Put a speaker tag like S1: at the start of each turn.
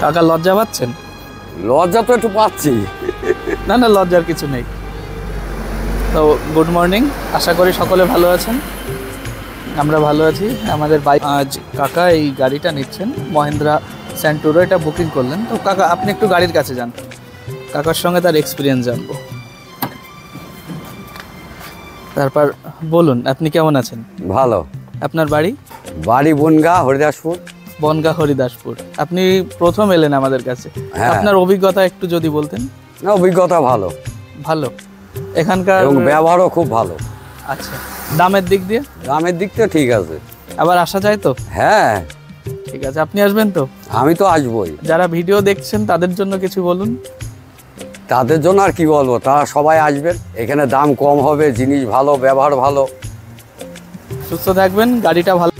S1: কাকা লজ্জা পাচ্ছেন?
S2: লজ্জা তো একটু পাচ্ছি।
S1: না না, লজ্জার কিছু নেই। তো গুড মর্নিং, আশা করি সকলে ভালো আছেন। আমরা ভালো আছি। আমাদের বাইক আজ কাকা এই গাড়িটা নিচ্ছেন, মহেন্দ্রা স্যান্টুরো, এটা বুকিং করলেন। তো কাকা আপনি একটু গাড়ির কাছে যান, কাকার সঙ্গে তার এক্সপিরিয়েন্স জানবো। তারপর বলুন আপনি কেমন আছেন?
S2: ভালো।
S1: আপনার বাড়ি?
S2: বাড়ি বনগাঁ, হরিদাসপুর।
S1: বনগাঁ, হরিদাসপুর। আপনি প্রথম এলেন আমাদের কাছে,
S2: হ্যাঁ।
S1: আপনার অভিজ্ঞতা একটু যদি বলতেন।
S2: না, অভিজ্ঞতা ভালো।
S1: ভালো। এখানকার
S2: এবং ব্যবহারও খুব ভালো।
S1: আচ্ছা, দামের দিক দিয়ে?
S2: দামের দিক তো ঠিক আছে।
S1: আবার আসা যায় তো?
S2: হ্যাঁ,
S1: ঠিক আছে। আপনি আসবেন তো?
S2: আমি তো আসবই।
S1: যারা ভিডিও দেখছেন তাদের জন্য কিছু বলুন।
S2: তাদের জন্য আর কি বলবো, তারা সবাই আসবেন। এখানে দাম কম হবে, জিনিস ভালো, ব্যবহার ভালো।
S1: সুস্থ থাকবেন, গাড়িটা ভালো।